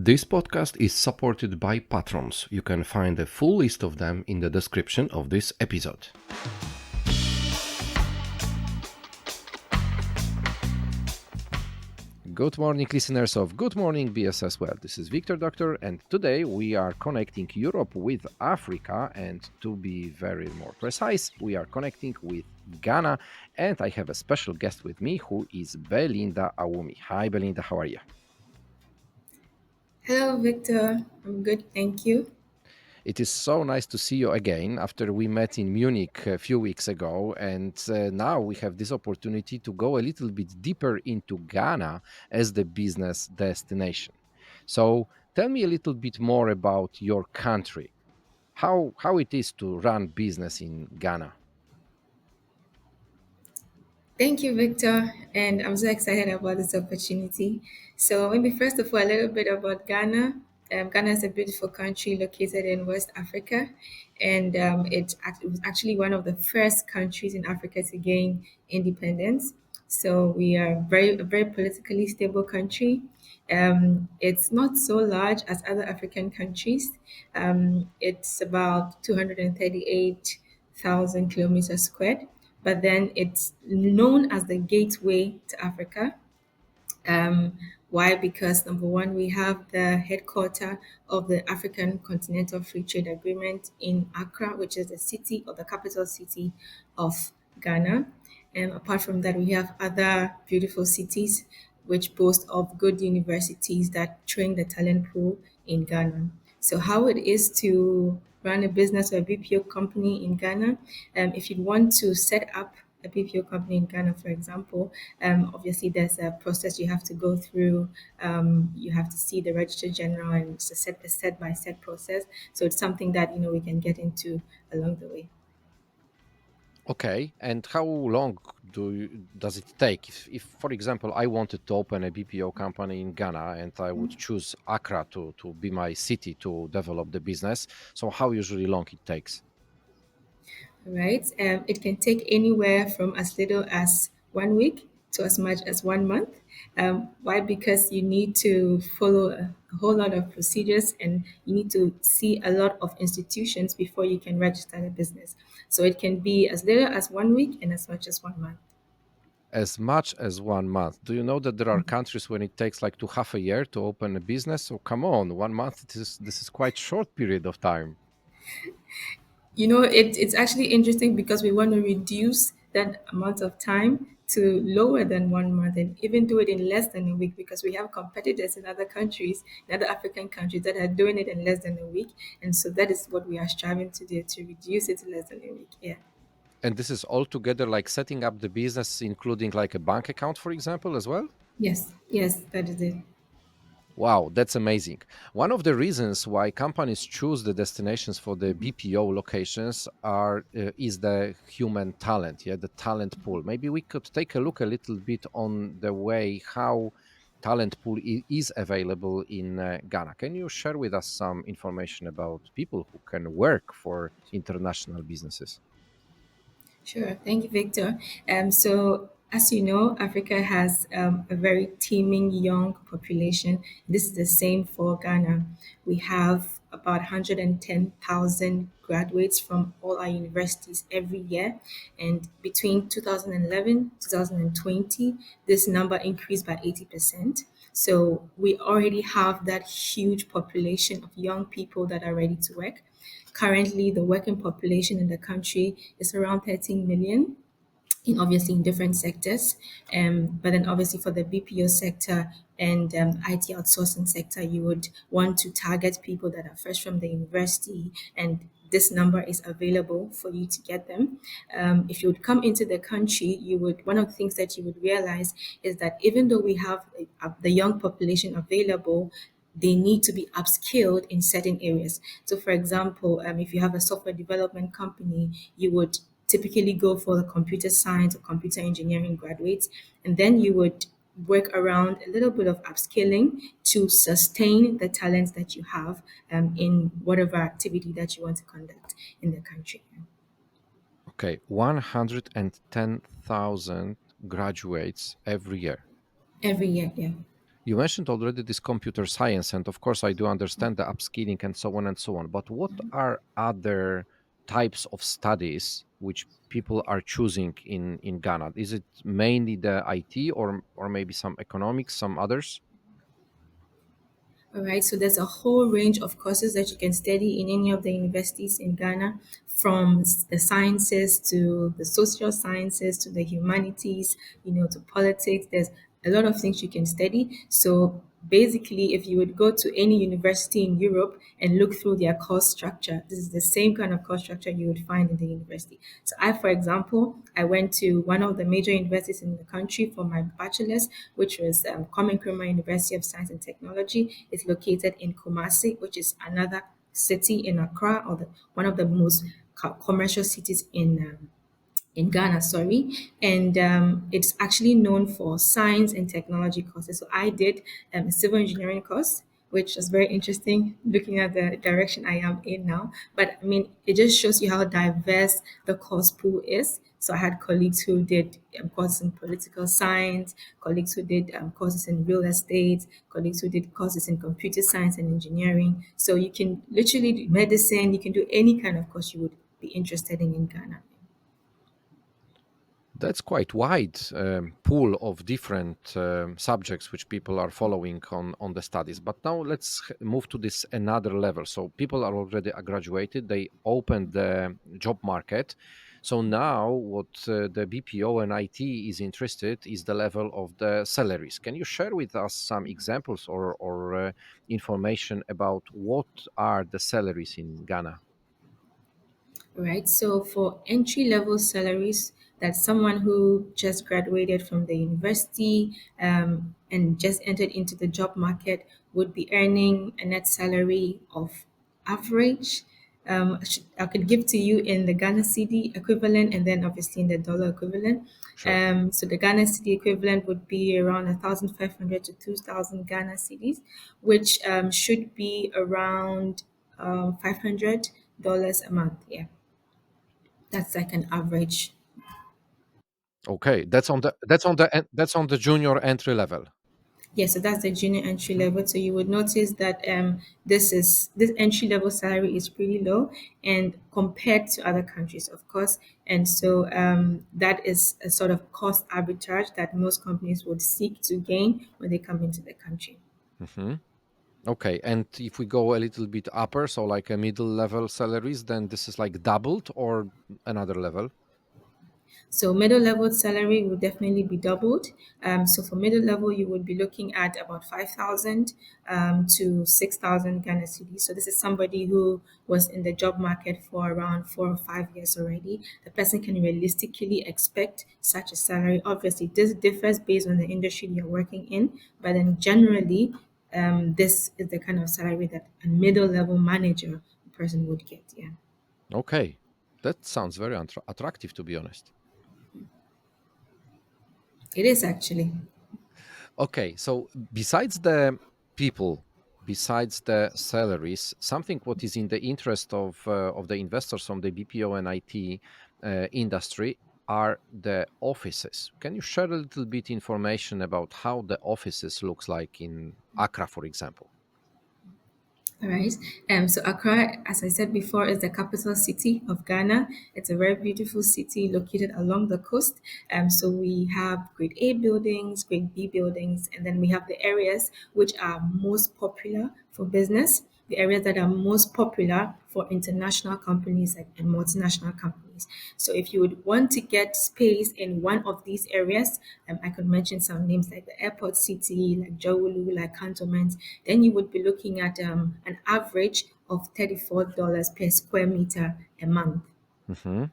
This podcast is supported by patrons. You can find a full list of them in the description of this episode. Good morning, listeners of Good Morning BSS World. This is Wiktor, Doktor, and today we are connecting Europe with Africa, and to be very more precise, we are connecting with Ghana, and I have a special guest with me who is Belinda Awumee. Hi, Belinda, how are you? Hello, Victor. I'm good, thank you. It is so nice to see you again after we met in Munich a few weeks ago. And now we have this opportunity to go a little bit deeper into Ghana as the business destination. So tell me a little bit more about your country, how it is to run business in Ghana. Thank you, Victor. And I'm so excited about this opportunity. So, maybe first of all, a little bit about Ghana. Ghana is a beautiful country located in West Africa, and it was actually one of the first countries in Africa to gain independence. So, we are a very politically stable country. It's not so large as other African countries. It's about 238,000 kilometers squared, but then it's known as the gateway to Africa. Um, why? Because number one, we have the headquarter of the African Continental Free Trade Agreement in Accra, which is the city or the capital city of Ghana. And apart from that, we have other beautiful cities which boast of good universities that train the talent pool in Ghana. So, how it is to run a business or a BPO company in Ghana? If you want to set up a BPO company in Ghana, for example, obviously there's a process you have to go through. You have to see the Registrar General, and it's a set by set process. So it's something that we can get into along the way. Okay, and how long does it take? If, for example, I wanted to open a BPO company in Ghana and I would choose Accra to be my city to develop the business, so how usually long it takes? Right? It can take anywhere from as little as 1 week to as much as 1 month. Why? Because you need to follow a whole lot of procedures, and you need to see a lot of institutions before you can register a business. So it can be as little as 1 week and as much as 1 month. As much as 1 month. Do you know that there are countries when it takes like to half a year to open a business? So come on, 1 month. This is quite short period of time. It's actually interesting because we want to reduce that amount of time to lower than 1 month and even do it in less than a week, because we have competitors in other countries, in other African countries, that are doing it in less than a week. And so that is what we are striving to do, to reduce it to less than a week. Yeah. And this is all together like setting up the business, including like a bank account, for example, as well. Yes. Yes, that is it. Wow, that's amazing. One of the reasons why companies choose the destinations for the BPO locations is the human talent, yeah, the talent pool. Maybe we could take a look a little bit on the way how talent pool is available in Ghana. Can you share with us some information about people who can work for international businesses? Sure. Thank you, Victor. So, as you know, Africa has a very teeming young population. This is the same for Ghana. We have about 110,000 graduates from all our universities every year. And between 2011 2020, this number increased by 80%. So we already have that huge population of young people that are ready to work. Currently, the working population in the country is around 13 million, in obviously in different sectors. But then obviously for the BPO sector and IT outsourcing sector, you would want to target people that are fresh from the university, and this number is available for you to get them. If you would come into the country, you would one of the things that you would realize is that even though we have the young population available, they need to be upskilled in certain areas. So, for example, if you have a software development company, you would typically go for the computer science or computer engineering graduates, and then you would work around a little bit of upskilling to sustain the talents that you have in whatever activity that you want to conduct in the country. Okay, 110,000 graduates every year. Every year, yeah. You mentioned already this computer science, and of course, I do understand the upskilling and so on and so on. But what are other types of studies which people are choosing in Ghana? Is it mainly the IT, or maybe some economics, some others? All right, so there's a whole range of courses that you can study in any of the universities in Ghana, from the sciences to the social sciences to the humanities, to politics. There's a lot of things you can study. So basically, if you would go to any university in Europe and look through their course structure, this is the same kind of course structure you would find in the university. So I, for example, I went to one of the major universities in the country for my bachelor's, which was Kwame Nkrumah University of Science and Technology. It's located in Kumasi, which is another city in Accra, or one of the most commercial cities in Ghana, sorry, and it's actually known for science and technology courses. So I did a civil engineering course, which was very interesting looking at the direction I am in now. But I mean, it just shows you how diverse the course pool is. So I had colleagues who did courses in political science, colleagues who did courses in real estate, colleagues who did courses in computer science and engineering. So you can literally do medicine, you can do any kind of course you would be interested in Ghana. That's quite wide pool of different subjects which people are following on the studies. But now let's move to this another level. So people are already graduated, they opened the job market. So now what the BPO and IT is interested is the level of the salaries. Can you share with us some examples or information about what are the salaries in Ghana? Right. So for entry level salaries, that someone who just graduated from the university and just entered into the job market would be earning a net salary of average. I could give to you in the Ghana cedi equivalent and then obviously in the dollar equivalent. Sure. So the Ghana cedi equivalent would be around 1,500 to 2,000 Ghana cedis, which should be around $500 a month. Yeah, that's like an average. Okay, that's on the junior entry level. Yeah, so that's the junior entry level. So you would notice that this entry level salary is pretty low and compared to other countries, of course. And so that is a sort of cost arbitrage that most companies would seek to gain when they come into the country. Mhm. Okay, and if we go a little bit upper, so like a middle level salaries, then this is like doubled or another level. So middle level salary will definitely be doubled. So for middle level, you would be looking at about 5,000 to 6,000 Ghana cedis. So this is somebody who was in the job market for around 4 or 5 years already. The person can realistically expect such a salary. Obviously, this differs based on the industry you're working in, but then generally, this is the kind of salary that a middle level manager person would get. Yeah, Okay, that sounds very attractive, to be honest. it is actually. Okay, so besides the people, besides the salaries, something what is in the interest of the investors from the BPO and IT industry are the offices. Can you share a little bit information about how the offices looks like in Accra, for example? All right. So Accra, as I said before, is the capital city of Ghana. It's a very beautiful city located along the coast. So we have grade A buildings, grade B buildings, and then we have the areas which are most popular for business, the areas that are most popular for international companies and multinational companies. So if you would want to get space in one of these areas, I could mention some names like the airport city, like Jawulu, like Cantonment, then you would be looking at an average of $34 per square meter a month. Hmm.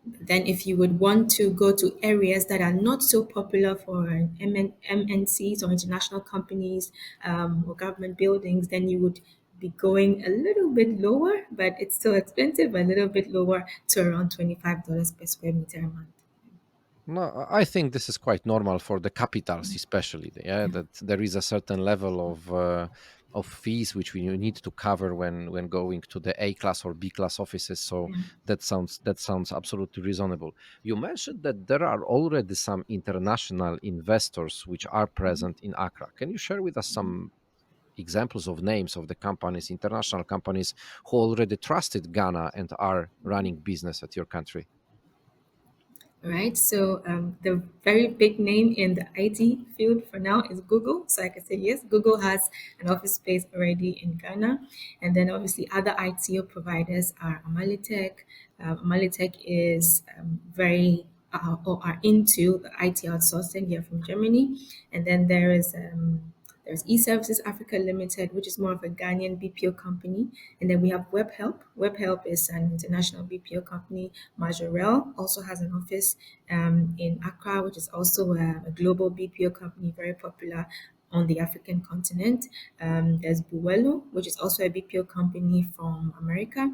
Then, if you would want to go to areas that are not so popular for MNCs or international companies or government buildings, then you would be going a little bit lower, but it's still expensive, a little bit lower to around $25 per square meter a month. No, I think this is quite normal for the capitals, especially. Yeah, that there is a certain level of of fees which we need to cover when going to the A class or B class offices. So that sounds absolutely reasonable. You mentioned that there are already some international investors which are present in Accra. Can you share with us some examples of names of the companies, international companies who already trusted Ghana and are running business at your country? Right. So the very big name in the IT field for now is Google. So I can say yes, Google has an office space already in Ghana, and then obviously other ITO providers are Amalitech. Amalitech is very or are into the IT outsourcing here from Germany, and then there's eServices Africa Limited, which is more of a Ghanaian BPO company. And then we have WebHelp. WebHelp is an international BPO company. Majorel also has an office in Accra, which is also a global BPO company, very popular on the African continent. There's Buwelo, which is also a BPO company from America.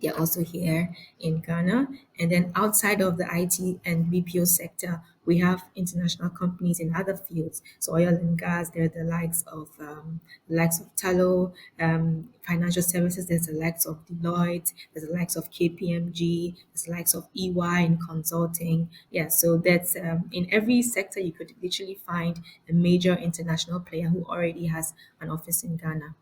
They're also here in Ghana. And then outside of the IT and BPO sector, we have international companies in other fields. So oil and gas, there are the likes of Tallow, financial services, there's the likes of Deloitte, there's the likes of KPMG, there's the likes of EY in consulting. Yeah, so that's in every sector you could literally find a major international player who already has an office in Ghana.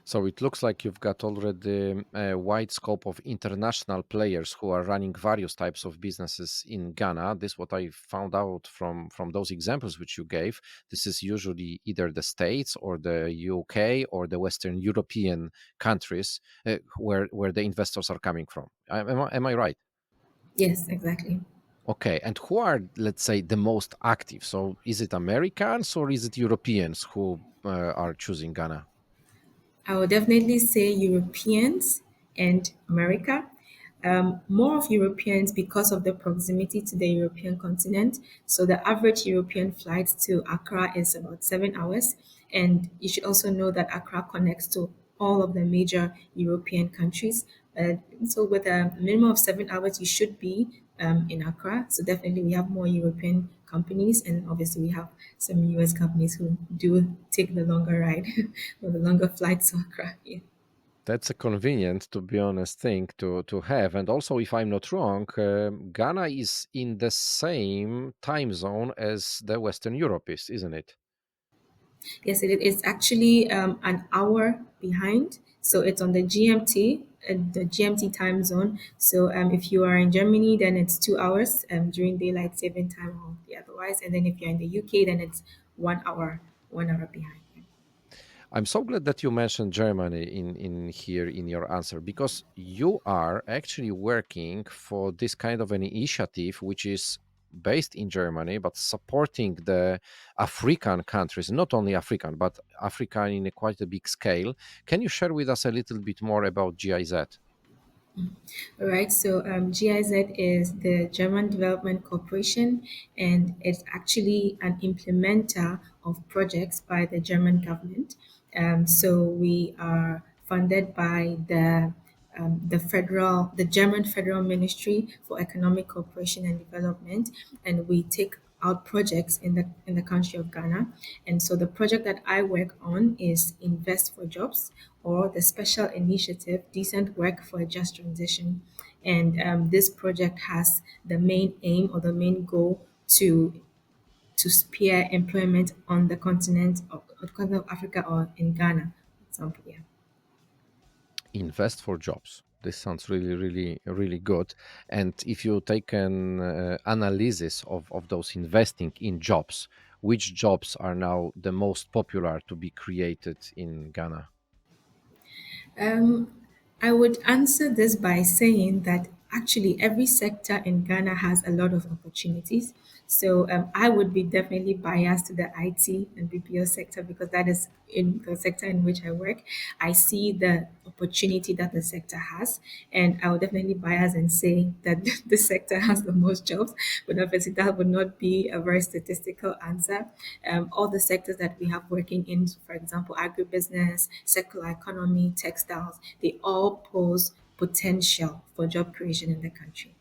So it looks like you've got already a wide scope of international players who are running various types of businesses in Ghana. This is what I found out from those examples which you gave. This is usually either the States or the UK or the Western European countries where the investors are coming from. Am I right? Yes, exactly. Okay, and who are, let's say, the most active? So is it Americans or is it Europeans who are choosing Ghana? I would definitely say Europeans and America. More of Europeans because of the proximity to the European continent. So the average European flight to Accra is about 7 hours. And you should also know that Accra connects to all of the major European countries. So with a minimum of 7 hours, you should be in Accra. So definitely we have more European companies, and obviously we have some US companies who do take the longer ride or the longer flight to Accra. Yeah. That's a convenient, to be honest, thing to have. And also, if I'm not wrong, Ghana is in the same time zone as the Western Europe is, isn't it? Yes, it is actually an hour behind. So it's on the GMT, the GMT time zone. So if you are in Germany, then it's 2 hours during daylight saving time or the otherwise. And then if you're in the UK, then it's 1 hour, 1 hour behind. I'm so glad that you mentioned Germany in here in your answer, because you are actually working for this kind of an initiative which is based in Germany but supporting the African countries, not only African but African in a quite a big scale. Can you share with us a little bit more about GIZ? All right, so GIZ is the German Development Corporation, and it's actually an implementer of projects by the German government. So we are funded by the German Federal Ministry for Economic Cooperation and Development, and we take out projects in the country of Ghana. And so the project that I work on is Invest for Jobs, or the special initiative Decent Work for a Just Transition. And this project has the main aim or the main goal to spear employment on the continent of Africa or in Ghana, for example. Yeah. Invest for jobs. This sounds really, really, really good. And if you take an analysis of those investing in jobs, which jobs are now the most popular to be created in Ghana? Um, I would answer this by saying that actually every sector in Ghana has a lot of opportunities. So I would be definitely biased to the IT and BPO sector because that is in the sector in which I work. I see the opportunity that the sector has, and I would definitely bias and say that the sector has the most jobs. But obviously, that would not be a very statistical answer. All the sectors that we have working in, for example, agribusiness, circular economy, textiles, they all pose potential for job creation in the country.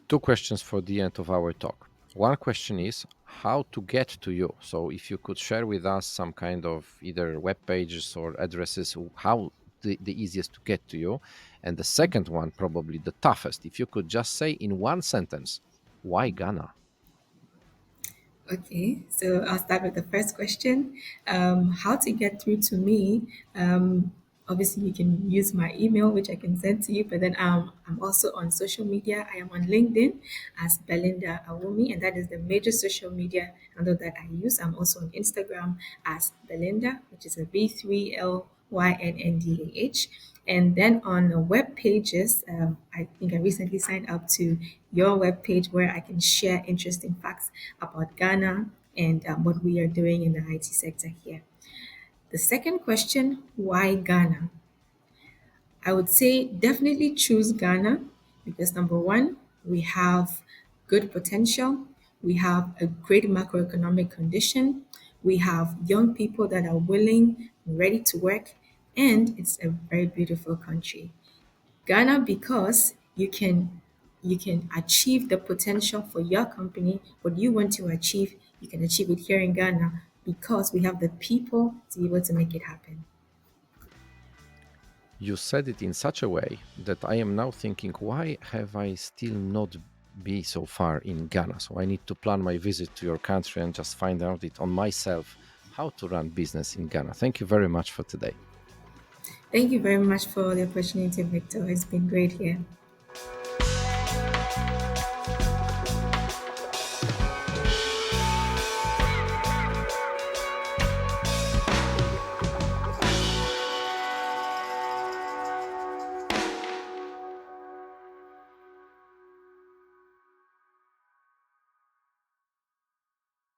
Two questions for the end of our talk. One question is, how to get to you. So if you could share with us some kind of either web pages or addresses, how the easiest to get to you. And the second one, probably the toughest, if you could just say in one sentence, why Ghana? Okay, so I'll start with the first question. How to get through to me? Obviously, you can use my email, which I can send to you, but then I'm also on social media. I am on LinkedIn as Belinda Awumee, and that is the major social media handle that I use. I'm also on Instagram as Belinda, which is a BYNNDAH. And then on the web pages, I think I recently signed up to your web page where I can share interesting facts about Ghana and what we are doing in the IT sector here. The second question, why Ghana? I would say definitely choose Ghana because number one, we have good potential, we have a great macroeconomic condition, we have young people that are willing, ready to work, and it's a very beautiful country. Ghana because you can achieve the potential for your company, what you want to achieve, you can achieve it here in Ghana because we have the people to be able to make it happen. You said it in such a way that I am now thinking, why have I still not be so far in Ghana? So I need to plan my visit to your country and just find out it on myself how to run business in Ghana. Thank you very much for today. Thank you very much for the opportunity, Victor. It's been great here.